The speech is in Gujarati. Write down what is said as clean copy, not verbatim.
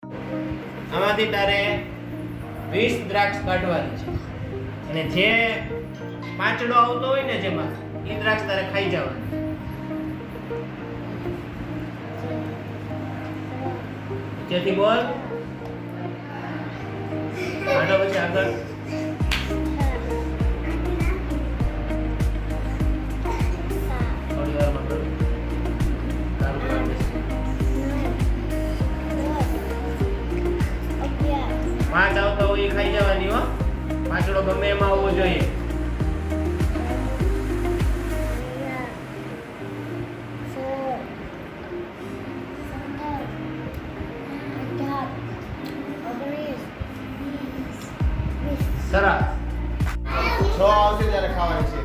આમાંથી તારે 20 દ્રાક્ષ કાઢવાની છે અને જે પાંચડો આવતો હોય ને જેમાં એ દ્રાક્ષ તારે ખાઈ જવાની. જેથી બોલ આનો પછી આગળ થોડી વારમાં કરું. તારું કામ છે. પાંચ આવતા હોય એ ખાઈ જવાની હો. પાંચડો ગમે એમાં આવવો જોઈએ. સરસ. 6 આવશે ત્યારે ખાવાની છે.